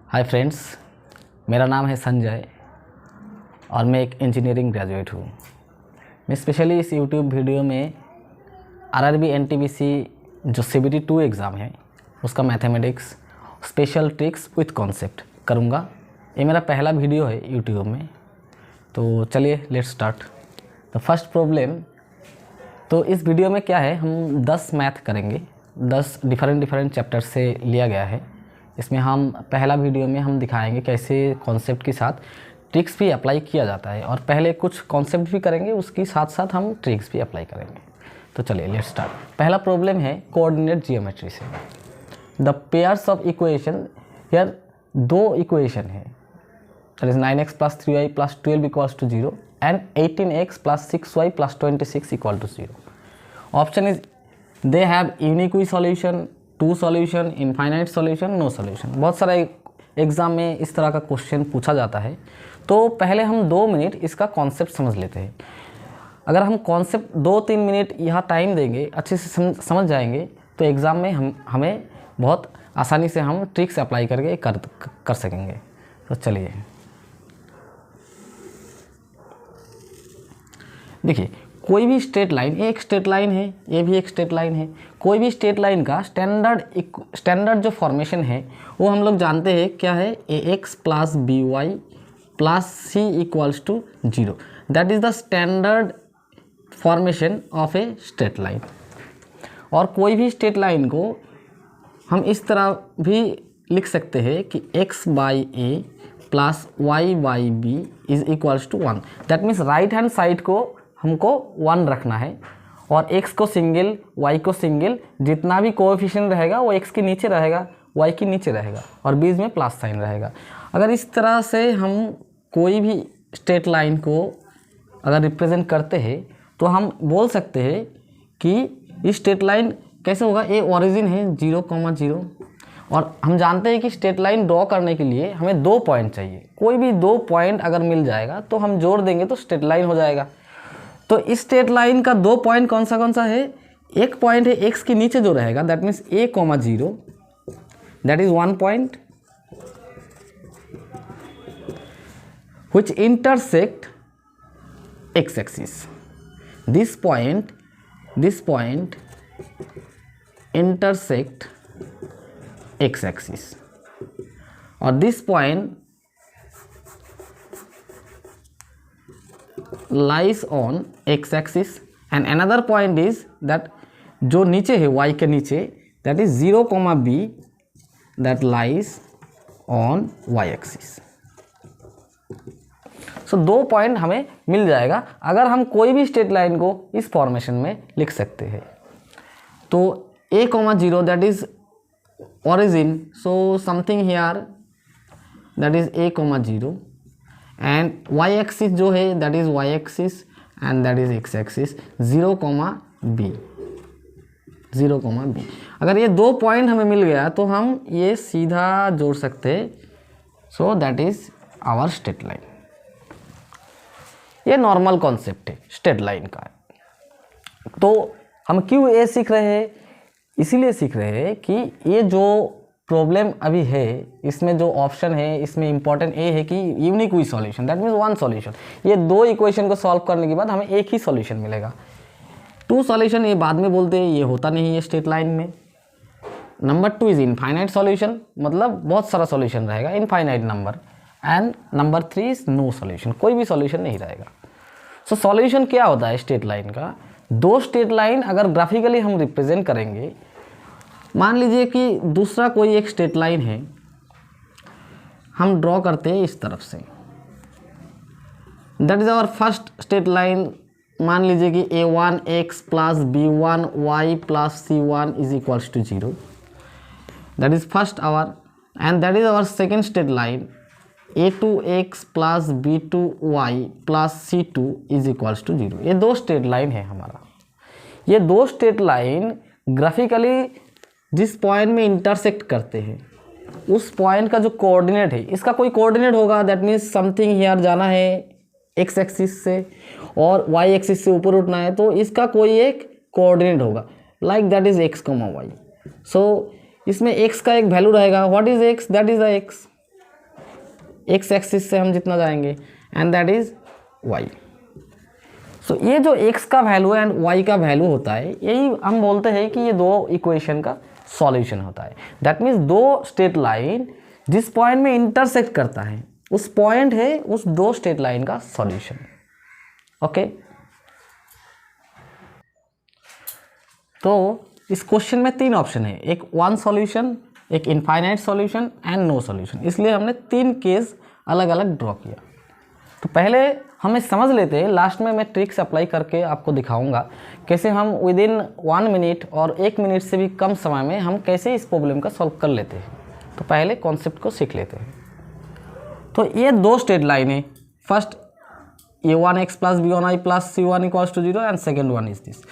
Hi friends, मेरा नाम है संजय और मैं एक इंजीनियरिंग ग्रेजुएट हूँ। मैं स्पेशली इस यूट्यूब वीडियो में आरआरबी एनटीपीसी जो सीबीटी 2 एग्ज़ाम है उसका mathematics special tricks with concept करूँगा। ये मेरा पहला वीडियो है यूट्यूब में, तो चलिए let's start. The first problem, तो इस वीडियो में क्या है, हम 10 मैथ करेंगे। 10 डिफरेंट चैप्टर से लिया गया है। इसमें हम पहला वीडियो में हम दिखाएंगे कैसे कॉन्सेप्ट के साथ ट्रिक्स भी अप्लाई किया जाता है, और पहले कुछ कॉन्सेप्ट भी करेंगे, उसके साथ साथ हम ट्रिक्स भी अप्लाई करेंगे। तो चलिए लेट्स स्टार्ट। पहला प्रॉब्लम है कोऑर्डिनेट जियोमेट्री से। द पेयर्स ऑफ इक्वेशन, यार 2 इक्वेशन है, that is 9x + 3y + 12 = 0 and 18x + 6y + 26 = 0. Option is they have unique solution, 2 solution, infinite solution, no solution. बहुत सारा एग्ज़ाम में इस तरह का क्वेश्चन पूछा जाता है। तो पहले हम 2 मिनट इसका कॉन्सेप्ट समझ लेते हैं। अगर हम कॉन्सेप्ट 2-3 मिनट यहाँ टाइम देंगे, अच्छे से समझ जाएंगे, तो एग्ज़ाम में हमें बहुत आसानी से हम ट्रिक्स अप्लाई करके कर सकेंगे। तो चलिए देखिए, कोई भी स्ट्रेट लाइन, ये एक स्ट्रेट लाइन है, ये भी एक स्ट्रेट लाइन है। कोई भी स्ट्रेट लाइन का स्टैंडर्ड जो फॉर्मेशन है वो हम लोग जानते हैं क्या है, ax + by + c = 0। That is the standard formation of a straight line. और कोई भी स्ट्रेट लाइन को हम इस तरह भी लिख सकते हैं कि x/a + y/b = 1। That means right hand side को हमको 1 रखना है, और x को सिंगल, y को सिंगल, जितना भी कोएफिशिएंट रहेगा वो x के नीचे रहेगा, y के नीचे रहेगा, और बीच में प्लस साइन रहेगा। अगर इस तरह से हम कोई भी स्ट्रेट लाइन को अगर रिप्रेजेंट करते हैं तो हम बोल सकते हैं कि ये स्ट्रेट लाइन कैसे होगा। ये ओरिजिन है 0,0, और हम जानते हैं कि स्ट्रेट लाइन ड्रॉ करने के लिए हमें 2 पॉइंट चाहिए। कोई भी 2 पॉइंट अगर मिल जाएगा तो हम जोड़ देंगे तो स्ट्रेट लाइन हो जाएगा। तो इस स्ट्रेट लाइन का 2 पॉइंट कौन सा है, एक पॉइंट है x के नीचे जो रहेगा, that means a,0, that is 1 point which intersect x axis. This point intersect x axis, or this point lies on x axis, and another point is that जो नीचे है y के नीचे, that is 0,b that lies on y axis. So 2 point हमें मिल जाएगा अगर हम कोई भी स्ट्रेट लाइन को इस फॉर्मेशन में लिख सकते हैं। तो a,0 that is origin, so something here that is a,0, and y axis जो है that is y axis, and that is x axis 0,b. अगर ये 2 पॉइंट हमें मिल गया तो हम ये सीधा जोड़ सकते हैं। So that is hour straight line. ये नॉर्मल कॉन्सेप्ट है स्ट्रेट लाइन का। तो हम क्यों ये सीख रहे हैं, इसीलिए सीख रहे हैं कि ये जो प्रॉब्लम अभी है इसमें जो ऑप्शन है, इसमें इंपॉर्टेंट ये है कि unique solution, that means 1 solution. ये 2 इक्वेशन को सॉल्व करने के बाद हमें एक ही सॉल्यूशन मिलेगा। 2 सॉल्यूशन ये बाद में बोलते हैं, ये होता नहीं है स्ट्रेट लाइन में। नंबर 2 इज इनफाइनाइट सॉल्यूशन, मतलब बहुत सारा सॉल्यूशन रहेगा, infinite number. And number 3 is no solution, कोई भी सॉल्यूशन नहीं रहेगा। सो सॉल्यूशन क्या होता है स्ट्रेट लाइन का, 2 स्ट्रेट लाइन अगर ग्राफिकली हम रिप्रेजेंट करेंगे, मान लीजिए कि दूसरा कोई एक स्ट्रेट लाइन है, हम ड्रॉ करते हैं इस तरफ से, that is our first straight line. मान लीजिए कि a1x + b1y + c1 = 0, that is first our, and that is our second straight line a2x + b2y + c2 = 0। ये 2 स्ट्रेट लाइन है हमारा। ये 2 स्ट्रेट लाइन ग्राफिकली जिस पॉइंट में इंटरसेक्ट करते हैं उस पॉइंट का जो कोऑर्डिनेट है, इसका कोई कोऑर्डिनेट होगा, दैट मीन्स समथिंग हियर जाना है x एक्सिस से और y एक्सिस से ऊपर उठना है, तो इसका कोई एक कोऑर्डिनेट होगा, like that is x, y। सो इसमें x का एक वैल्यू रहेगा। What is x? That is the x। X axis से हम जितना जाएंगे, एंड दैट इज वाई। सो ये जो x का वैल्यू एंड y का वैल्यू होता है, यही हम बोलते हैं कि ये दो इक्वेशन का सॉल्यूशन होता है। दैट मीन्स दो स्ट्रेट लाइन जिस पॉइंट में इंटरसेक्ट करता है, उस पॉइंट है उस दो स्ट्रेट लाइन का सॉल्यूशन। ओके, तो इस क्वेश्चन में 3 ऑप्शन है, एक 1 सॉल्यूशन, एक infinite solution and no solution. इसलिए हमने 3 केस अलग अलग ड्रॉ किया। तो पहले हमें समझ लेते हैं, लास्ट में मैं ट्रिक्स अप्लाई करके आपको दिखाऊंगा कैसे हम विद इन 1 मिनट और 1 मिनट से भी कम समय में हम कैसे इस प्रॉब्लम का सॉल्व कर लेते हैं। तो पहले कॉन्सेप्ट को सीख लेते हैं। तो ये दो स्ट्रेट लाइन है, first a1x plus b1i plus c1 equals to 0 and second one is this.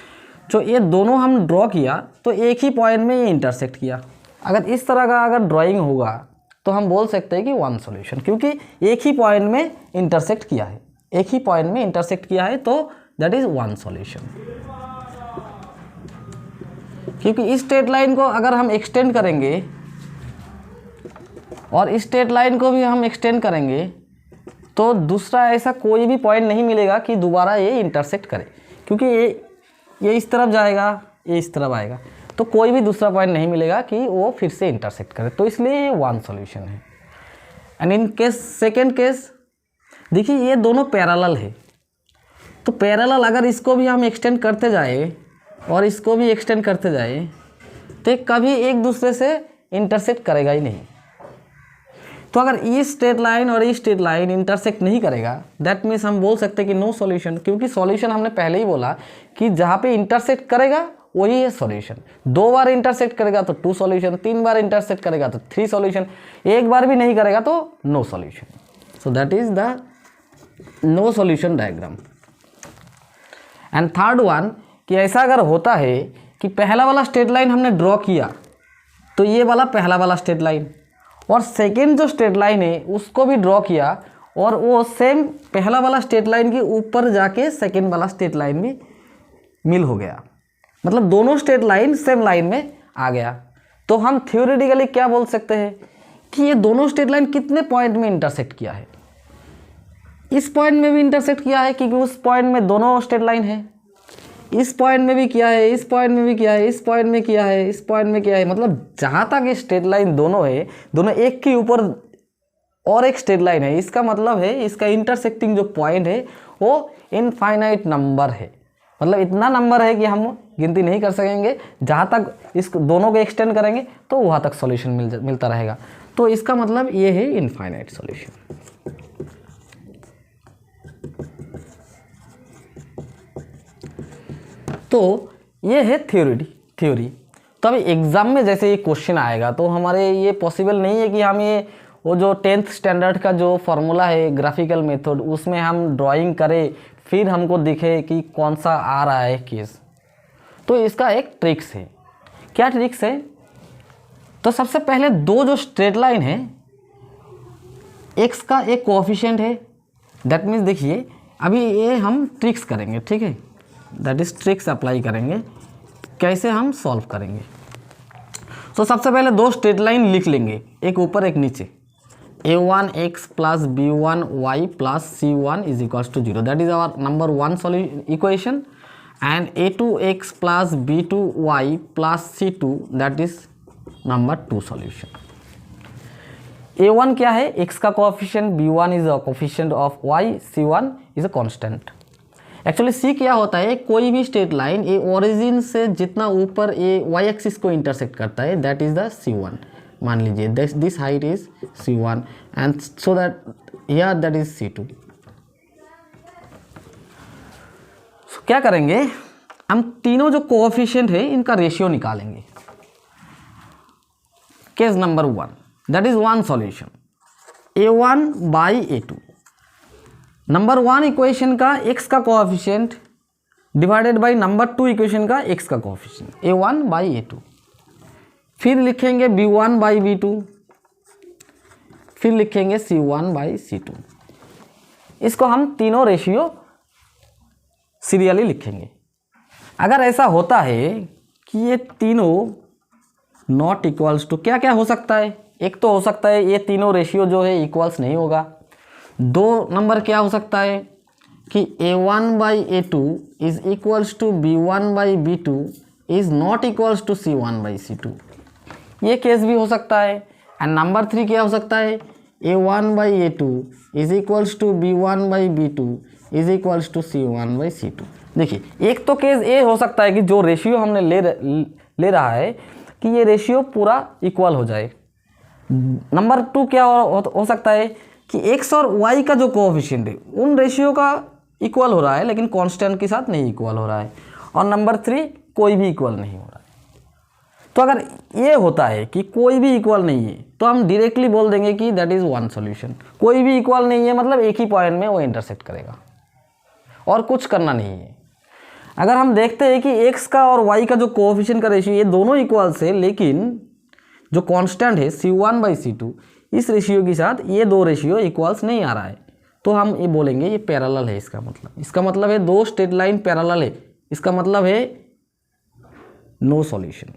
जो ये दोनों हम ड्रॉ किया तो एक ही पॉइंट में ये इंटरसेक्ट किया। अगर इस तरह का अगर ड्राइंग होगा तो हम बोल सकते हैं कि 1 सॉल्यूशन, क्योंकि एक ही पॉइंट में इंटरसेक्ट किया है, एक ही पॉइंट में इंटरसेक्ट किया है, तो दैट इज 1 सॉल्यूशन। क्योंकि इस स्ट्रेट लाइन को अगर हम एक्सटेंड करेंगे और इस स्ट्रेट लाइन को भी हम एक्सटेंड करेंगे तो दूसरा ऐसा कोई भी पॉइंट नहीं मिलेगा कि दोबारा ये इंटरसेक्ट करे, क्योंकि ये इस तरफ जाएगा, ये इस तरफ आएगा, तो कोई भी दूसरा पॉइंट नहीं मिलेगा कि वो फिर से इंटरसेक्ट करे। तो इसलिए ये 1 सॉल्यूशन है। And in case second case, देखिए ये दोनों पैरेलल है, तो पैरेलल अगर इसको भी हम एक्सटेंड करते जाए और इसको भी एक्सटेंड करते जाए तो ये कभी एक दूसरे से इंटरसेक्ट करेगा ही नहीं। तो अगर इस स्ट्रेट लाइन और इस स्ट्रेट लाइन इंटरसेक्ट नहीं करेगा, दैट मीन्स हम बोल सकते हैं कि नो सॉल्यूशन, क्योंकि सॉल्यूशन हमने पहले ही बोला कि जहाँ पे इंटरसेक्ट करेगा वही है सॉल्यूशन। 2 बार इंटरसेक्ट करेगा तो 2 सॉल्यूशन, 3 बार इंटरसेक्ट करेगा तो 3 सॉल्यूशन, एक बार भी नहीं करेगा तो no solution. So that is the no solution diagram. And third one, कि ऐसा अगर होता है कि पहला वाला स्ट्रेट लाइन हमने ड्रॉ किया तो ये वाला पहला वाला स्ट्रेट लाइन, और सेकेंड जो स्ट्रेट लाइन है उसको भी ड्रॉ किया और वो सेम पहला वाला स्ट्रेट लाइन के ऊपर जाके सेकेंड वाला स्ट्रेट लाइन में मिल हो गया, मतलब दोनों स्ट्रेट लाइन सेम लाइन में आ गया। तो हम थ्योरेटिकली क्या बोल सकते हैं कि ये दोनों स्ट्रेट लाइन कितने पॉइंट में इंटरसेक्ट किया है। इस पॉइंट में भी इंटरसेक्ट किया है क्योंकि उस पॉइंट में दोनों स्ट्रेट लाइन है, इस पॉइंट में भी किया है, इस पॉइंट में भी किया है, इस पॉइंट में किया है, इस पॉइंट में किया है, मतलब जहाँ तक ये स्ट्रेट लाइन दोनों है, दोनों एक के ऊपर और एक स्ट्रेट लाइन है, इसका मतलब है इसका इंटरसेक्टिंग जो पॉइंट है वो इनफाइनाइट नंबर है। मतलब इतना नंबर है कि हम गिनती नहीं कर सकेंगे, जहाँ तक इस दोनों को एक्सटेंड करेंगे तो वहाँ तक सॉल्यूशन मिलता रहेगा। तो इसका मतलब ये है इनफाइनाइट सॉल्यूशन। तो ये है थ्योरी। तो अभी एग्ज़ाम में जैसे ये क्वेश्चन आएगा तो हमारे ये पॉसिबल नहीं है कि हम ये वो जो 10th स्टैंडर्ड का जो फॉर्मूला है ग्राफिकल मेथड, उसमें हम ड्राइंग करें फिर हमको दिखे कि कौन सा आ रहा है केस। तो इसका एक ट्रिक्स है। क्या ट्रिक्स है? तो सबसे पहले दो जो स्ट्रेट लाइन है, एक्स का एक कोएफिशिएंट है, दैट मीन्स देखिए अभी ये हम ट्रिक्स करेंगे, ठीक है, दैट इज ट्रिक्स अप्लाई करेंगे। कैसे हम सॉल्व करेंगे? तो सबसे पहले दो स्ट्रेट लाइन लिख लेंगे, एक ऊपर एक नीचे। a1x plus b1y plus c1 is equals to 0, that is our number 1 solution equation. And a2x plus b2y plus c2 that is number 2 solution. a1 क्या है? x का coefficient, b1 is a coefficient of y, c1 is a constant. Actually c क्या होता है? कोई भी straight line ए origin से जितना ऊपर ए y एक्सिस को इंटरसेक्ट करता है दैट इज द c1। मान लीजिए this height is c1 and so that here that is c2। क्या करेंगे? हम तीनों जो कोएफिशिएंट है इनका रेशियो निकालेंगे। Case number 1 that is 1 solution, a1 by a2। Number 1 equation का x का coefficient divided by number 2 equation का x का कोएफिशिएंट, a1 बाई a2। फिर लिखेंगे b1 बाई b2, फिर लिखेंगे c1 बाई c2। इसको हम तीनों रेशियो सीरियली लिखेंगे। अगर ऐसा होता है कि ये तीनों नॉट इक्वल्स टू, क्या क्या हो सकता है? एक तो हो सकता है ये तीनों रेशियो जो है इक्वल्स नहीं होगा। 2 नंबर क्या हो सकता है कि A1/A2 is equals to B1/B2 is not equals to C1/C2, ये केस भी हो सकता है। एंड नंबर 3 क्या हो सकता है, A1/A2 is equals to B1/B2 is equals to C1/C2। देखिए एक तो केस ये हो सकता है कि जो रेशियो हमने ले रहा है कि ये रेशियो पूरा इक्वल हो जाए। नंबर 2 क्या हो सकता है कि x और y का जो कोएफिशिएंट है उन रेशियो का इक्वल हो रहा है लेकिन कांस्टेंट के साथ नहीं इक्वल हो रहा है। और नंबर 3 कोई भी इक्वल नहीं हो रहा है। तो अगर ये होता है कि कोई भी इक्वल नहीं है तो हम डायरेक्टली बोल देंगे कि दैट इज़ वन सॉल्यूशन। कोई भी इक्वल नहीं है मतलब एक ही पॉइंट में वो इंटरसेक्ट करेगा और कुछ करना नहीं है। अगर हम देखते हैं कि x का और y का जो कोएफिशिएंट का रेशियो ये दोनों इक्वल्स है लेकिन जो कांस्टेंट है C1/C2 इस रेशियो के साथ ये दो रेशियो इक्वल्स नहीं आ रहा है तो हम ये बोलेंगे ये पैरेलल है। इसका मतलब है दो स्ट्रेट लाइन पैरेलल है, इसका मतलब है नो सॉल्यूशन।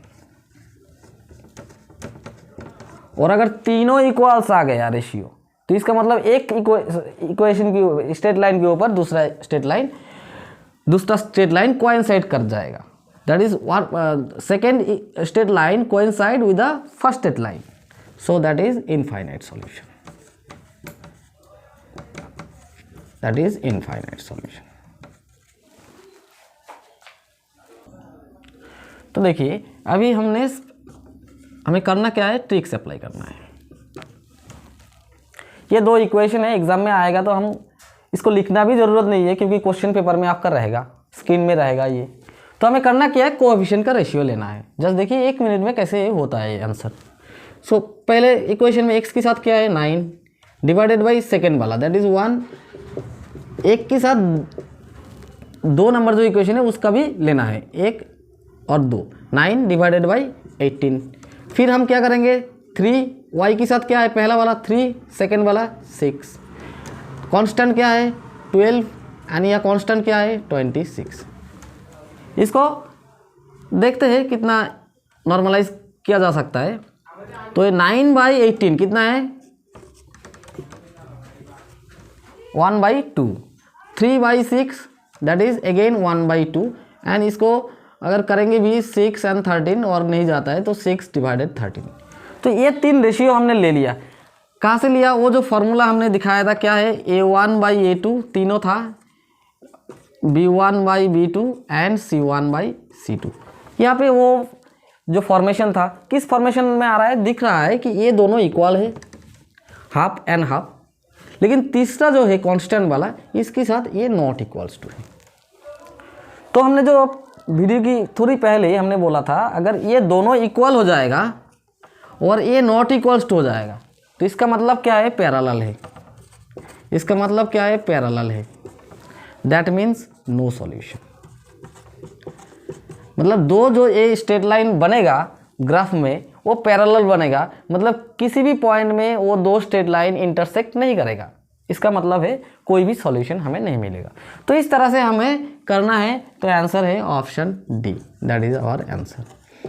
और अगर तीनों इक्वल्स आ गया रेशियो तो इसका मतलब एक इक्वेशन की स्ट्रेट लाइन के ऊपर दूसरा स्ट्रेट लाइन कोइंसाइड कर जाएगा। That is second straight line coincide with the first straight line, so that is infinite solution. That is infinite solution. तो देखिए अभी हमें करना क्या है, ट्रिक्स अप्लाई करना है। ये दो इक्वेशन है, एग्जाम में आएगा तो हम इसको लिखना भी ज़रूरत नहीं है क्योंकि क्वेश्चन पेपर में आपका रहेगा, स्क्रीन में रहेगा ये। तो हमें करना क्या है, कोएफिशिएंट का रेशियो लेना है। जस्ट देखिए 1 मिनट में कैसे होता है ये आंसर। सो पहले इक्वेशन में x के साथ क्या है 9 डिवाइडेड बाई सेकेंड वाला दैट इज़ 1। एक के साथ 2 नंबर जो इक्वेशन है उसका भी लेना है, 1 और 2, 9 डिवाइडेड बाई 18। फिर हम क्या करेंगे 3, y के साथ क्या है पहला वाला 3, सेकेंड वाला 6, कांस्टेंट क्या है 12 एंड या कांस्टेंट क्या है 26। इसको देखते हैं कितना नॉर्मलाइज किया जा सकता है। तो ये 9/18 कितना है 1/2, 3/6 दैट इज अगेन 1/2 एंड इसको अगर करेंगे भी 6 और 13 और नहीं जाता है तो 6 डिवाइडेड 13। तो ये 3 रेशियो हमने ले लिया। कहाँ से लिया, वो जो फॉर्मूला हमने दिखाया था क्या है A1/A2 तीनों था, B1/B2 एंड C1/C2। यहाँ पे वो जो फॉर्मेशन था किस फॉर्मेशन में आ रहा है, दिख रहा है कि ये दोनों इक्वल है हाफ एंड हाफ, लेकिन तीसरा जो है कांस्टेंट वाला इसके साथ ये नॉट इक्वल्स टू है। तो हमने जो वीडियो की थोड़ी पहले हमने बोला था अगर ये दोनों इक्वल हो जाएगा और ये नॉट इक्वल्स टू हो जाएगा तो इसका मतलब क्या है पैरेलल है। इसका मतलब क्या है पैरेलल है, दैट मीन्स नो सॉल्यूशन। मतलब दो जो ये स्ट्रेट लाइन बनेगा ग्राफ में वो पैरेलल बनेगा, मतलब किसी भी पॉइंट में वो दो स्ट्रेट लाइन इंटरसेक्ट नहीं करेगा। इसका मतलब है कोई भी सॉल्यूशन हमें नहीं मिलेगा। तो इस तरह से हमें करना है। तो आंसर है option D, that is our answer.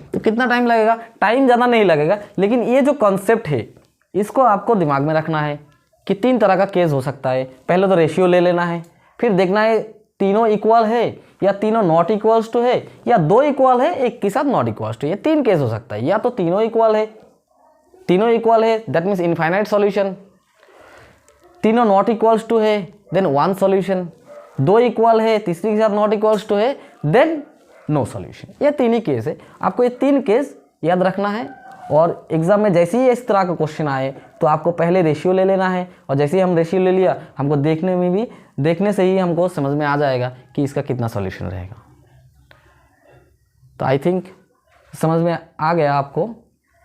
तो कितना टाइम लगेगा, टाइम ज़्यादा नहीं लगेगा, लेकिन ये जो कॉन्सेप्ट है इसको आपको दिमाग में रखना है कि 3 तरह का केस हो सकता है। पहले तो रेशियो ले लेना है, फिर देखना है तीनों इक्वल है या तीनों नॉट इक्वल्स टू है या 2 इक्वल है एक के साथ नॉट इक्वल्स टू। ये 3 केस हो सकता है, या तो तीनों इक्वल है दैट मीन्स इनफाइनाइट सॉल्यूशन, तीनों नॉट इक्वल्स टू है देन 1 सॉल्यूशन, 2 इक्वल है तीसरी के साथ नॉट इक्वल्स टू है देन नो सॉल्यूशन। ये 3 ही केस है, आपको ये 3 केस याद रखना है। और एग्जाम में जैसे ही इस तरह का क्वेश्चन आए तो आपको पहले रेशियो ले लेना है, और जैसे ही हम रेशियो ले लिया हमको देखने से ही हमको समझ में आ जाएगा कि इसका कितना सॉल्यूशन रहेगा। तो आई थिंक समझ में आ गया आपको।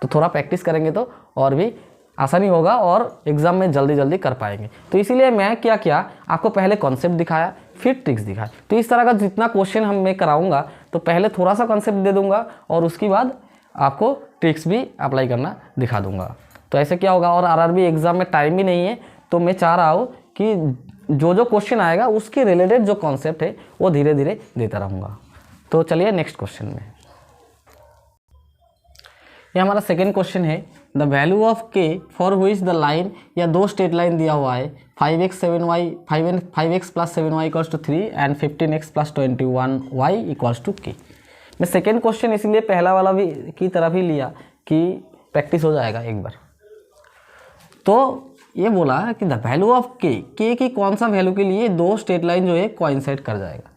तो थोड़ा प्रैक्टिस करेंगे तो और भी आसानी होगा और एग्ज़ाम में जल्दी कर पाएंगे। तो इसीलिए मैं क्या किया, आपको पहले कॉन्सेप्ट दिखाया फिर ट्रिक्स दिखाया। तो इस तरह का जितना क्वेश्चन मैं कराऊंगा तो पहले थोड़ा सा कॉन्सेप्ट दे दूंगा और उसके बाद आपको ट्रिक्स भी अप्लाई करना दिखा दूंगा। तो ऐसे क्या होगा, और आरआरबी एग्ज़ाम में टाइम भी नहीं है तो मैं चाह रहा हूँ कि जो क्वेश्चन आएगा उसके रिलेटेड जो कॉन्सेप्ट है वो धीरे धीरे देता रहूँगा। तो चलिए नेक्स्ट क्वेश्चन में। ये हमारा सेकेंड क्वेश्चन है द वैल्यू ऑफ के फॉर विच द लाइन, या दो स्ट्रेट लाइन दिया हुआ है 5x 7y 5x plus 7y equals to 3 and 15x plus 21y equals to k. मैं सेकेंड क्वेश्चन इसलिए पहला वाला भी की तरफ ही लिया कि प्रैक्टिस हो जाएगा एक बार। तो ये बोला कि द वैल्यू ऑफ के की कौन सा वैल्यू के लिए दो स्ट्रेट लाइन जो है कोइंसाइड कर जाएगा।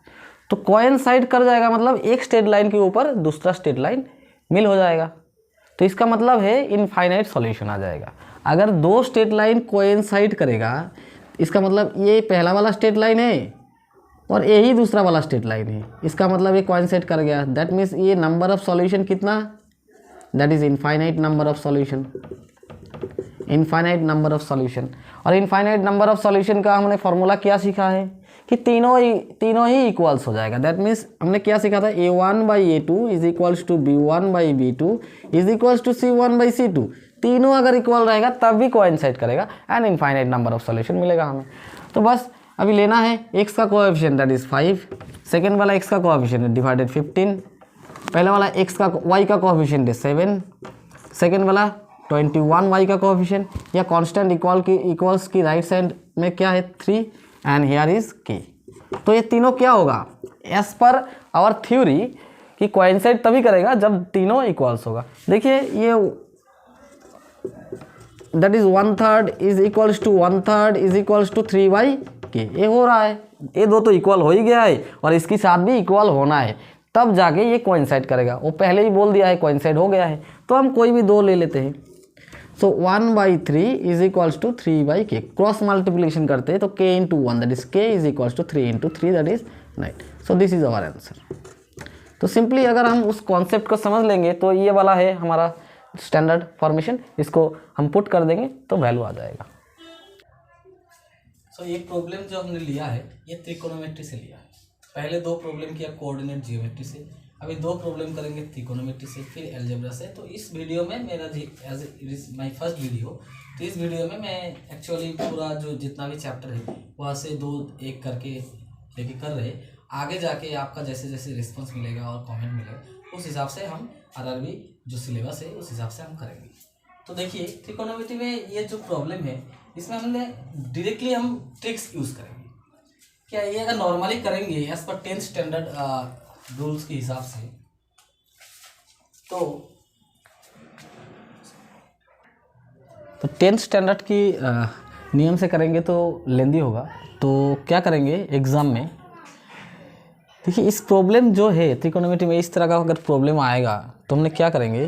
तो कोइंसाइड कर जाएगा मतलब एक स्ट्रेट लाइन के ऊपर दूसरा स्ट्रेट लाइन मिल हो जाएगा। तो इसका मतलब है इनफाइनाइट सॉल्यूशन आ जाएगा। अगर दो स्ट्रेट लाइन कोइंसाइड करेगा इसका मतलब ये पहला वाला स्ट्रेट लाइन है और यही दूसरा वाला स्ट्रेट लाइन है, इसका मतलब ये कोइंसाइड कर गया। दैट मीन्स ये नंबर ऑफ सॉल्यूशन कितना, that is infinite number of solution, infinite number of solution. और इनफाइनाइट नंबर ऑफ सॉल्यूशन का हमने फॉर्मूला क्या सीखा है कि तीनों ही इक्वल्स हो जाएगा। दैट मीन्स हमने क्या सीखा था, a1/a2 is equals to b1/b2 is equals to c1/c2। तीनों अगर इक्वल रहेगा तब भी कोइंसाइड करेगा and infinite number of solution मिलेगा हमें। तो बस अभी लेना है x का कोएफिशिएंट दैट इज 5, सेकेंड वाला x का कोएफिशिएंट डिवाइडेड 15, पहला वाला x का y का कोएफिशिएंट है 7, सेकेंड वाला 21y का कोएफिशिएंट, या कांस्टेंट इक्वल्स की राइट साइड में क्या है 3 एंड हियर इज k। तो ये तीनों क्या होगा, एज पर आवर थ्योरी कि कोइंसाइड तभी करेगा जब तीनों इक्वल्स होगा। देखिए ये that is 1/3 is equals to 1/3 is equals to 3/k, ये हो रहा है। ये दो तो इक्वल हो ही गया है और इसके साथ भी इक्वल होना है तब जाके ये कोइंसाइड करेगा। वो पहले ही बोल दिया है कोइंसाइड हो गया है, तो हम कोई भी दो ले लेते हैं। So 1/3 is equals to 3/k, cross multiplication करते हैं तो k into 1 that is k is equals to 3 into 3 that is 9। So this is our answer. तो सिंपली अगर हम उस कॉन्सेप्ट को समझ लेंगे तो ये वाला है हमारा स्टैंडर्ड फॉर्मेशन, इसको हम पुट कर देंगे तो वैल्यू आ जाएगा। सो ये प्रॉब्लम जो हमने लिया है ये त्रिकोणोमेट्री से लिया है। पहले दो प्रॉब्लम किया कोऑर्डिनेट जियोमेट्री से, अभी दो प्रॉब्लम करेंगे त्रिकोणोमेट्री से, फिर अलजेब्रा से। तो इस वीडियो में मेरा as it is my first video, तो इस वीडियो में मैं एक्चुअली पूरा जो जितना भी चैप्टर है वहाँ से दो एक करके लेके कर रहे। आगे जाके आपका जैसे जैसे रिस्पॉन्स मिलेगा और कमेंट मिलेगा उस हिसाब से हम आरआरबी जो सिलेबस है उस हिसाब से हम करेंगे। तो देखिए त्रिकोणोमेट्री में ये जो प्रॉब्लम है इसमें हमने डायरेक्टली हम ट्रिक्स यूज़ करेंगे। क्या ये अगर नॉर्मली करेंगे as per 10th standard rules के हिसाब से तो 10th स्टैंडर्ड की नियम से करेंगे तो लेंदी होगा। तो क्या करेंगे एग्ज़ाम में, देखिए इस प्रॉब्लम जो है त्रिकोणोमेट्री में इस तरह का अगर प्रॉब्लम आएगा तो हमने क्या करेंगे,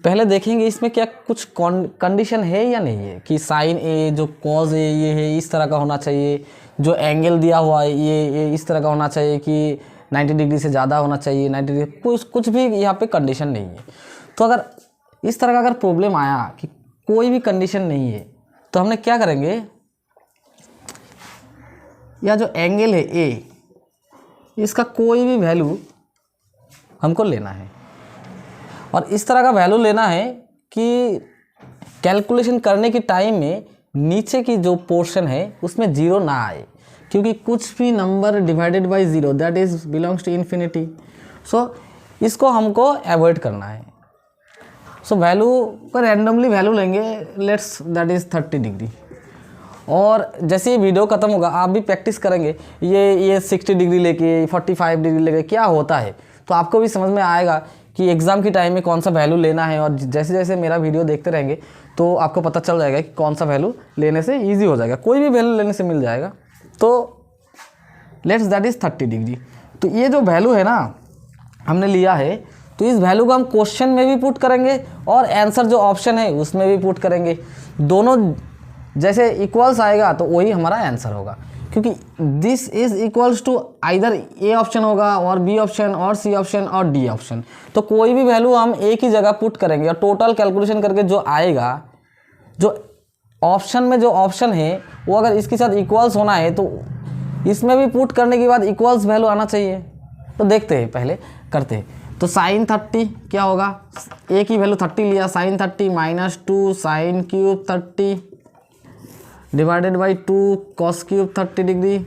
पहले देखेंगे इसमें क्या कुछ कंडीशन है या नहीं है कि साइन ए जो कॉज ए ये है इस तरह का होना चाहिए, जो एंगल दिया हुआ है ये इस तरह का होना चाहिए कि 90 डिग्री से ज़्यादा होना चाहिए 90 डिग्री, कुछ भी यहाँ पे कंडीशन नहीं है। तो अगर इस तरह का अगर प्रॉब्लम आया कि कोई भी कंडीशन नहीं है तो हमने क्या करेंगे, या जो एंगल है ए इसका कोई भी वैल्यू हमको लेना है और इस तरह का वैल्यू लेना है कि कैलकुलेशन करने के टाइम में नीचे की जो पोर्शन है उसमें जीरो ना आए, क्योंकि कुछ भी number divided by zero that is belongs to infinity. So इसको हमको अवॉइड करना है। सो वैल्यू को रैंडमली वैल्यू लेंगे, लेट्स दैट इज़ 30 डिग्री। और जैसे ये वीडियो ख़त्म होगा आप भी प्रैक्टिस करेंगे ये 60 डिग्री लेके 45 डिग्री लेके क्या होता है, तो आपको भी समझ में आएगा कि एग्ज़ाम के टाइम में कौन सा वैल्यू लेना है। और जैसे जैसे मेरा वीडियो देखते रहेंगे तो आपको पता चल जाएगा कि कौन सा वैल्यू लेने से इजी हो जाएगा, कोई भी वैल्यू लेने से मिल जाएगा। तो लेट्स दैट इज़ 30 डिग्री। तो ये जो वैल्यू है ना हमने लिया है, तो इस वैल्यू को हम क्वेश्चन में भी पुट करेंगे और आंसर जो ऑप्शन है उसमें भी पुट करेंगे। दोनों जैसे इक्वल्स आएगा तो वही हमारा आंसर होगा, क्योंकि this is equals to either A option होगा और बी ऑप्शन और सी ऑप्शन और डी ऑप्शन। तो कोई भी वैल्यू हम एक ही जगह पुट करेंगे और टोटल कैलकुलेशन करके जो आएगा, जो ऑप्शन में जो ऑप्शन है वो अगर इसके साथ इक्वल्स होना है तो इसमें भी पुट करने के बाद इक्वल्स वैल्यू आना चाहिए। तो देखते हैं, पहले करते हैं। तो साइन 30 क्या होगा, एक ही वैल्यू 30 लिया, sine 30 -2 sine cube 30 divided by 2 cos cube 30 degree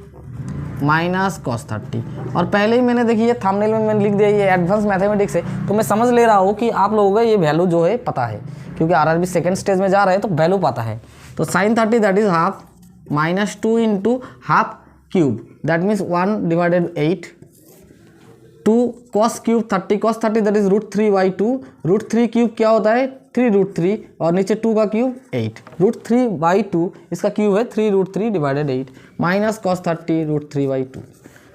minus cos 30। और पहले ही मैंने देखिए थंबनेल में मैंने लिख दिया ये एडवांस मैथमेटिक्स है, तो मैं समझ ले रहा हूँ कि आप लोगों को ये वैल्यू जो है पता है क्योंकि आरआरबी सेकेंड स्टेज में जा रहे हैं तो वैल्यू पता है। तो sine 30 that is half minus 2 into half cube that means 1/8 2 cos cube 30 cos 30 that is √3/2 √3 cube क्या होता है 3√3 और नीचे 2 का क्यूब 8 √3/2 इसका क्यूब है 3√3/8 माइनस कॉस 30 √3/2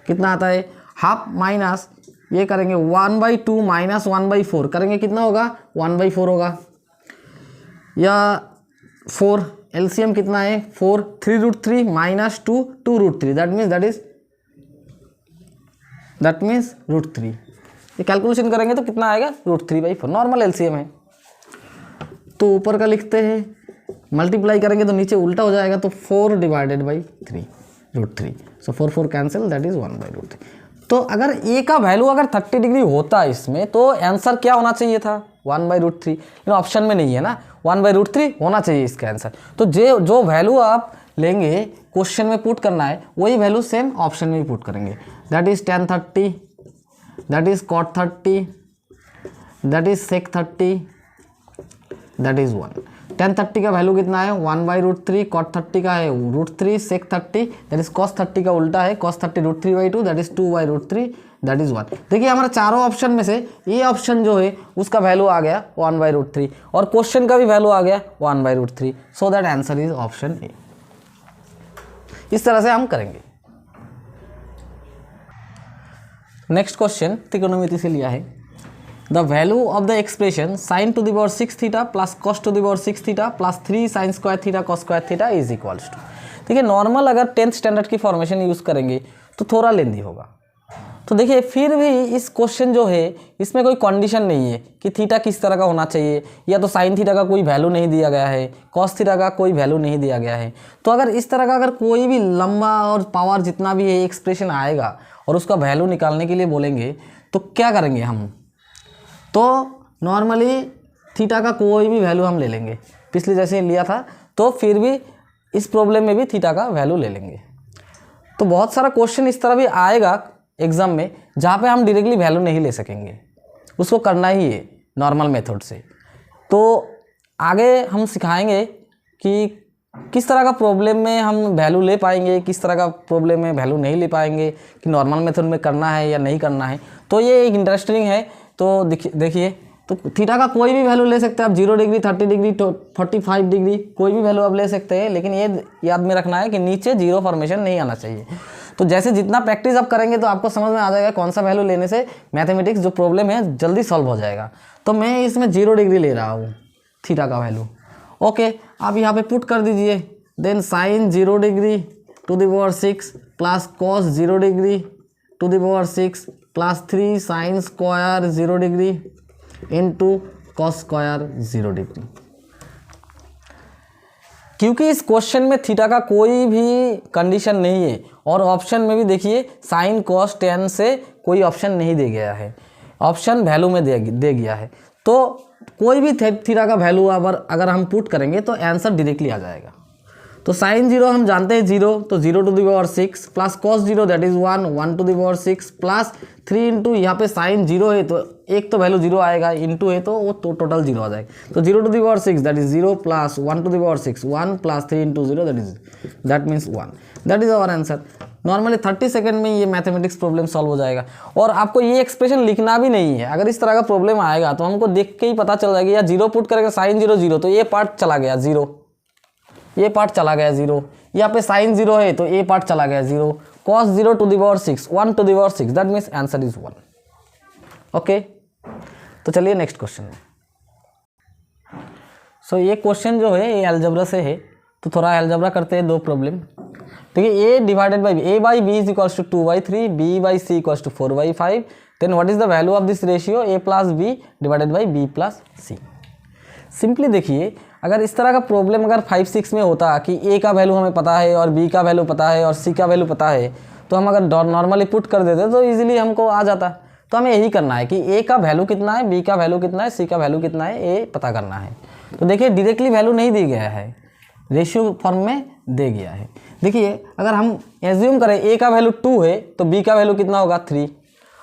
कितना आता है हाफ माइनस ये करेंगे 1/2 माइनस 1/4 करेंगे कितना होगा 1/4 होगा या 4 एलसीएम कितना है 4 3√3 माइनस 2 2√3 दैट मीन्स √3 ये कैलकुलेशन करेंगे तो कितना आएगा √3/4 नॉर्मल एलसीएम है। तो ऊपर का लिखते हैं मल्टीप्लाई करेंगे तो नीचे उल्टा हो जाएगा तो 4/3 √3 सो 4 4 कैंसिल दैट इज 1/√3। तो अगर ए का वैल्यू अगर 30 डिग्री होता है इसमें तो आंसर क्या होना चाहिए था 1/√3 लेकिन ऑप्शन में नहीं है ना 1/√3 होना चाहिए इसका आंसर। तो जो वैल्यू आप लेंगे क्वेश्चन में पुट करना है वही वैल्यू सेम ऑप्शन में भी पुट करेंगे that is tan 30 that is cot 30 that is sec 30 that is 1 tan 30 का वैल्यू कितना है 1/√3 cot 30 का है √3 sec 30 दैट इज cos 30 का उल्टा है cos 30 √3/2 that is 2/√3 that is 1। देखिए हमारा चारों ऑप्शन में से ये ऑप्शन जो है उसका वैल्यू आ गया 1/√3 और क्वेश्चन का भी वैल्यू आ गया 1/√3 so that answer is option A. इस तरह से हम करेंगे। नेक्स्ट क्वेश्चन त्रिकोणमिति से लिया है the value of the expression sin to the power 6 theta plus cos to the power 6 theta plus 3 sin square theta cos square theta is equals to. देखिए normal अगर 10th स्टैंडर्ड की formation use करेंगे तो थोड़ा लेंदी होगा। तो देखिए फिर भी इस क्वेश्चन जो है इसमें कोई कंडीशन नहीं है कि थीटा किस तरह का होना चाहिए या तो साइन थीटा का कोई वैल्यू नहीं दिया गया है कॉस थीटा का कोई वैल्यू नहीं दिया गया है। तो अगर इस तरह का अगर कोई भी लंबा और पावर जितना भी है एक्सप्रेशन आएगा और उसका वैल्यू निकालने के लिए बोलेंगे तो क्या करेंगे हम तो नॉर्मली थीटा का कोई भी वैल्यू हम ले लेंगे पिछले जैसे लिया था तो फिर भी इस प्रॉब्लम में भी थीटा का वैल्यू ले लेंगे। तो बहुत सारा क्वेश्चन इस तरह भी आएगा एग्जाम में जहाँ पे हम डायरेक्टली वैल्यू नहीं ले सकेंगे उसको करना ही है नॉर्मल मेथड से। तो आगे हम सिखाएंगे कि किस तरह का प्रॉब्लम में हम वैल्यू ले पाएंगे किस तरह का प्रॉब्लम में वैल्यू नहीं ले पाएंगे कि नॉर्मल मेथड में करना है या नहीं करना है। तो ये एक इंटरेस्टिंग है। तो देखिए तो थीटा का कोई भी वैल्यू ले सकते हैं आप 0 डिग्री 30 डिग्री 45 डिग्री कोई भी वैल्यू आप ले सकते हैं लेकिन ये याद में रखना है कि नीचे जीरो फॉर्मेशन नहीं आना चाहिए। तो जैसे जितना प्रैक्टिस आप करेंगे तो आपको समझ में आ जाएगा कौन सा वैल्यू लेने से मैथमेटिक्स जो प्रॉब्लम है जल्दी सॉल्व हो जाएगा। तो मैं इसमें 0 डिग्री ले रहा हूँ थीटा का वैल्यू ओके आप यहाँ पे पुट कर दीजिए then sine 0 degree to the power 6 plus cos 0 degree to the power 6 plus 3 sine square 0 degree into cos square 0 degree. क्योंकि इस क्वेश्चन में थीटा का कोई भी कंडीशन नहीं है और ऑप्शन में भी देखिए साइन कॉस टेन से कोई ऑप्शन नहीं दे गया है ऑप्शन वैल्यू में दे गया है। तो कोई भी थीटा का वैल्यू अगर हम पुट करेंगे तो आंसर डायरेक्टली आ जाएगा। तो साइन 0 हम जानते हैं 0 तो 0 to the power 6 plus cos 0 that is 1 to the power 6 plus 3 into यहाँ पे साइन 0 है तो एक तो वैल्यू 0 आएगा इंटू है तो वो टोटल 0 आ जाएगा। तो 0 to the power 6 that is 0 plus 1 to the power 6 1 plus 3 into 0 that means 1 that is our answer. Normally 30 second में ये मैथमेटिक्स प्रॉब्लम सॉल्व हो जाएगा और आपको ये एक्सप्रेशन लिखना भी नहीं है। अगर इस तरह का प्रॉब्लम आएगा तो हमको देख के ही पता चल जाएगा या 0 पुट करेगा साइन 0 0 तो ये पार्ट चला गया 0 ये पार्ट चला गया 0 यहाँ पे साइन 0 है तो ये पार्ट चला गया 0 cos 0 to the power 6 1 to the power 6 that means answer is 1 okay. तो चलिए नेक्स्ट क्वेश्चन में। सो ये क्वेश्चन जो है ये अलजेब्रा से है तो थोड़ा अलजेब्रा करते हैं दो प्रॉब्लम। देखिए a divided by a by b is equals to 2/3 b by c equals to 4/5 then what is the value of this ratio a plus b divided by b plus c। Simply देखिए अगर इस तरह का problem अगर 5-6 में होता कि a का वैल्यू हमें पता है और b का वैल्यू पता है और c का वैल्यू पता है तो हम अगर नॉर्मली पुट कर देते तो इजीली हमको आ जाता। तो हमें यही करना है कि a का वैल्यू कितना है b का वैल्यू कितना है c का वैल्यू कितना है ये पता करना है। तो देखिए डायरेक्टली वैल्यू नहीं दी गया है रेशियो फॉर्म में दे गया है। देखिए अगर हम एज्यूम करें a का वैल्यू 2 है तो b का वैल्यू कितना होगा 3।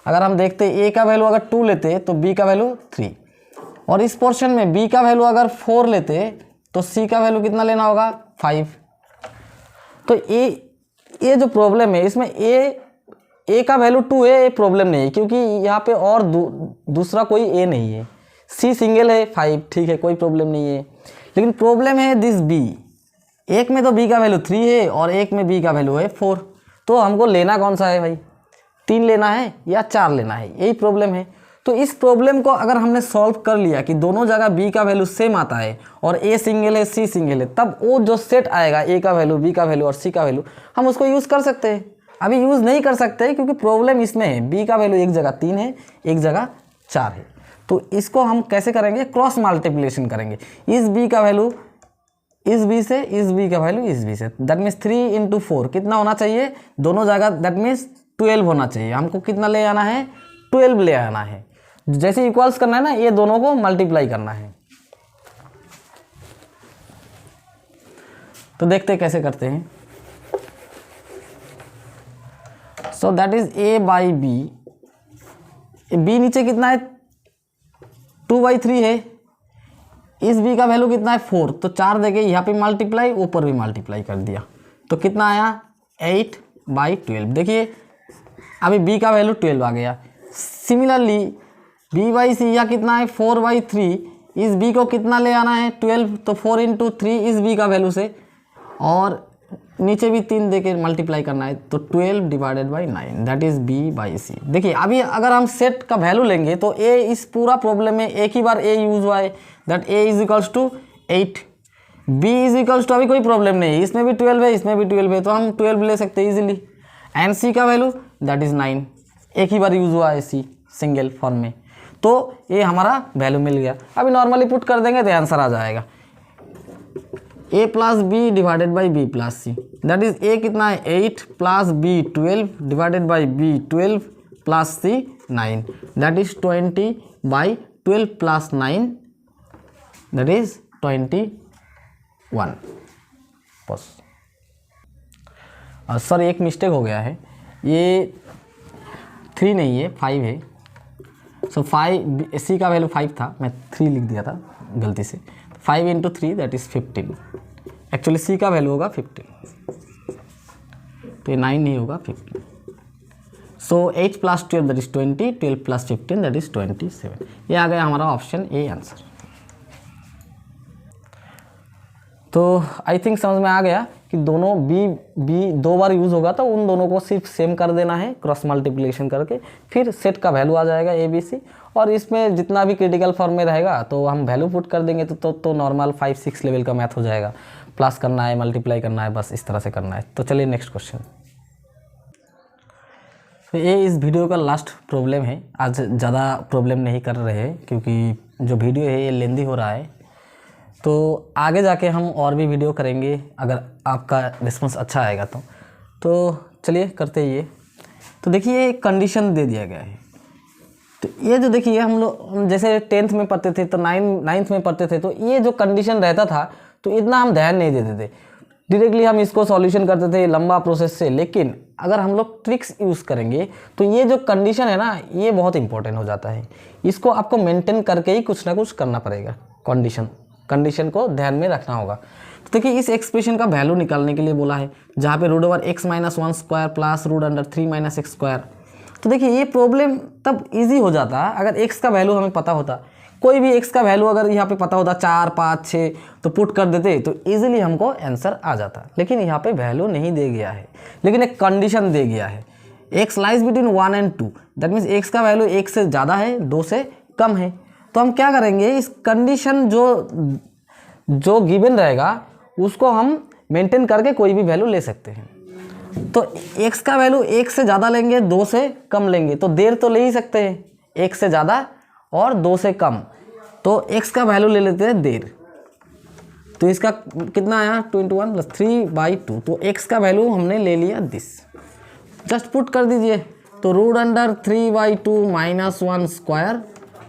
अगर हम देखते a का वैल्यू अगर 2 लेते तो b का वैल्यू 3 और इस पोर्शन में b का वैल्यू अगर 4 लेते तो c का वैल्यू कितना लेना होगा 5। तो ये जो प्रॉब्लम है इसमें a का वैल्यू 2 है, ये प्रॉब्लम नहीं है क्योंकि यहाँ पे और दूसरा कोई a नहीं है। c सिंगल है 5, ठीक है, कोई प्रॉब्लम नहीं है। लेकिन प्रॉब्लम है दिस b, एक में तो b का वैल्यू 3 है और एक में b का वैल्यू है 4। तो हमको लेना कौन सा है भाई, 3 लेना है या 4 लेना है, यही प्रॉब्लम है। तो इस प्रॉब्लम को अगर हमने सॉल्व कर लिया कि दोनों जगह b का वैल्यू सेम आता है और a सिंगल है c सिंगल है, तब वो जो सेट आएगा a का वैल्यू b का वैल्यू और c का वैल्यू, हम उसको यूज़ कर सकते हैं। अभी यूज़ नहीं कर सकते क्योंकि प्रॉब्लम इसमें है b का वैल्यू एक जगह 3 है, एक जगह 4 है। तो इसको हम कैसे करेंगे, क्रॉस मल्टीप्लिकेशन करेंगे। इस b का वैल्यू इस b से, इस b का वैल्यू इस b से, दैट मीन्स 3 इंटू 4 कितना होना चाहिए दोनों जगह, दैट मीन्स 12 होना चाहिए। हमको कितना ले आना है, 12 ले आना है। जैसे इक्वल्स करना है ना, ये दोनों को मल्टीप्लाई करना है। तो देखते हैं कैसे करते हैं। So that is a by B, b नीचे कितना है 2/3 है, इस b का वैल्यू कितना है 4, तो 4 देके यहाँ पे मल्टीप्लाई, ऊपर भी मल्टीप्लाई कर दिया तो कितना आया 8/12। देखिए अभी b का वैल्यू 12 आ गया। सिमिलरली b/c या कितना है 4/3, इस b को कितना ले आना है 12, तो 4 इंटू 3 इस b का वैल्यू से, और नीचे भी 3 देके मल्टीप्लाई करना है, तो 12 divided by 9 that is b/c। देखिए अभी अगर हम सेट का वैल्यू लेंगे तो a इस पूरा प्रॉब्लम में एक ही बार a यूज हुआ है, that a is equals to 8, b is equals to, अभी कोई प्रॉब्लम नहीं है, इसमें भी 12 है इसमें भी 12 है, तो हम 12 ले सकते हैं इजीली। एंड c का वैल्यू दैट इज 9, एक ही बार यूज हुआ है c सिंगल फॉर्म में, तो ये हमारा वैल्यू मिल गया। अभी नॉर्मली पुट कर देंगे तो आंसर आ जाएगा a plus B divided by B plus C, that is a कितना है 8 plus b 12 divided by b 12 plus c 9, that is 20/12 plus 9 that is 21। बस सर एक मिस्टेक हो गया है, ये 3 नहीं है 5 है। सो 5 सी का वैल्यू 5 था, मैं 3 लिख दिया था गलती से। 5 into 3 that is 15, actually see का वैल्यू होगा 15, तो ये 9 नहीं होगा 15। सो 8 plus 12 that is 20, 12 plus 15 that is 27। ये आ गया हमारा ऑप्शन ए आंसर। तो आई थिंक समझ में आ गया कि दोनों बी 2 बार यूज़ होगा तो उन दोनों को सिर्फ सेम कर देना है क्रॉस मल्टीप्लिकेशन करके, फिर सेट का वैल्यू आ जाएगा ए बी सी, और इसमें जितना भी क्रिटिकल फॉर्म में रहेगा तो हम वैल्यू पुट कर देंगे तो नॉर्मल 5-6 लेवल का मैथ हो जाएगा। प्लस करना है, मल्टीप्लाई करना है, बस इस तरह से करना है। तो चलिए नेक्स्ट क्वेश्चन। तो ये इस वीडियो का लास्ट प्रॉब्लम है, आज ज़्यादा प्रॉब्लम नहीं कर रहे हैं क्योंकि जो वीडियो है ये लेंदी हो रहा है, तो आगे जाके हम और भी वीडियो करेंगे अगर आपका रिस्पांस अच्छा आएगा तो चलिए करते ही ये। तो देखिए एक कंडीशन दे दिया गया है, तो ये जो देखिए हम लोग जैसे 10th में पढ़ते थे तो 9th में पढ़ते थे, तो ये जो कंडीशन रहता था तो इतना हम ध्यान नहीं देते थे, डायरेक्टली हम इसको सॉल्यूशन करते थे लंबा प्रोसेस से। लेकिन अगर हम लोग ट्रिक्स यूज़ करेंगे तो ये जो कंडीशन है ना, ये बहुत इंपॉर्टेंट हो जाता है, इसको आपको मेंटेन करके ही कुछ ना कुछ करना पड़ेगा। कंडीशन को ध्यान में रखना होगा। तो देखिए इस एक्सप्रेशन का वैल्यू निकालने के लिए बोला है, जहाँ पे √(x-1) प्लस √3-x²। तो देखिए ये प्रॉब्लम तब इजी हो जाता अगर x का वैल्यू हमें पता होता। कोई भी x का वैल्यू अगर यहाँ पे पता होता 4, 5, 6 तो पुट कर देते तो इजीली हमको आंसर आ जाता। लेकिन यहाँ पे वैल्यू नहीं दे गया है, लेकिन एक कंडीशन दे गया है, x lies between 1 and 2, that means x का वैल्यू 1 से ज़्यादा है 2 से कम है। तो हम क्या करेंगे, इस कंडीशन जो गिवन रहेगा उसको हम मेंटेन करके कोई भी वैल्यू ले सकते हैं। तो x का वैल्यू 1 से ज़्यादा लेंगे 2 से कम लेंगे, तो देर तो ले ही सकते हैं, 1 से ज़्यादा और 2 से कम, तो x का वैल्यू ले लेते हैं देर। तो इसका कितना आया 21 + 3/2, तो x का वैल्यू हमने ले लिया दिस, जस्ट पुट कर दीजिए। तो √3/2 - 1²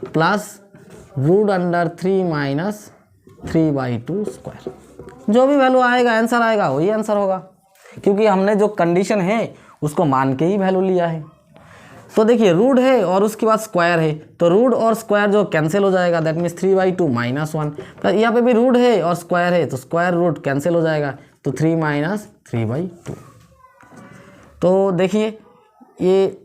प्लस √3 - 3/2², जो भी वैल्यू आएगा आंसर आएगा वही आंसर होगा, क्योंकि हमने जो कंडीशन है उसको मान के ही वैल्यू लिया है। तो देखिए रूट है और उसके बाद स्क्वायर है, तो रूट और स्क्वायर जो कैंसिल हो जाएगा, दैट मीन्स 3/2 -1। प्लस यहाँ पे भी रूट है और स्क्वायर है, तो स्क्वायर रूट कैंसिल हो जाएगा, तो 3 - 3/2। तो देखिए ये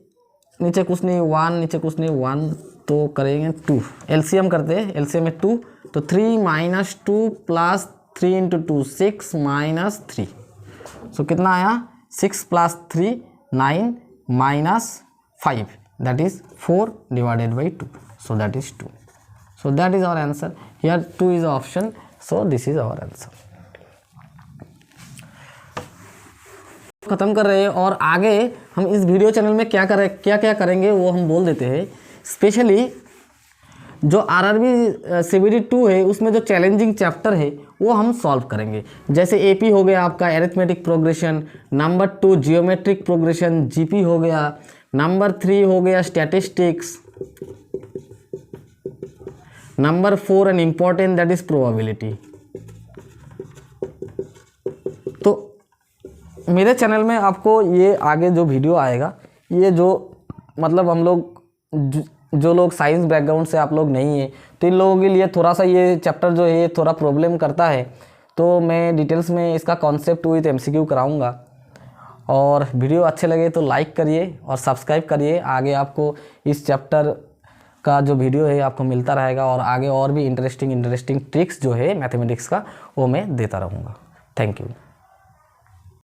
नीचे कुछ नहीं 1, नीचे कुछ नहीं 1, तो करेंगे 2, एलसीएम करते हैं, एलसीएम में 2, तो 3 - 2 प्लस 3 × 2 6 - 3, सो कितना आया 6 + 3 9 - 5, that is 4/2, so that is 2, so that is our answer. Here 2 is option, so this is our answer. ख़त्म कर रहे हैं और आगे हम इस वीडियो चैनल में क्या करेंगे वो हम बोल देते हैं। स्पेशली जो आरआरबी सीबीडी 2 है उसमें जो चैलेंजिंग चैप्टर है वो हम सॉल्व करेंगे। जैसे एपी हो गया आपका arithmetic progression, number 2 geometric progression GP हो गया, नंबर 3 हो गया statistics, number 4 an important that is probability. तो मेरे चैनल में आपको ये आगे जो वीडियो आएगा, ये जो मतलब हम लोग जो लोग साइंस बैकग्राउंड से आप लोग नहीं है, तो इन लोगों के लिए थोड़ा सा ये चैप्टर जो है ये थोड़ा प्रॉब्लम करता है, तो मैं डिटेल्स में इसका कॉन्सेप्ट विद एमसीक्यू कराऊंगा। और वीडियो अच्छे लगे तो लाइक करिए और सब्सक्राइब करिए, आगे आपको इस चैप्टर का जो वीडियो है आपको मिलता रहेगा और आगे और भी इंटरेस्टिंग ट्रिक्स जो है मैथमेटिक्स का वो मैं देता रहूँगा। Thank you.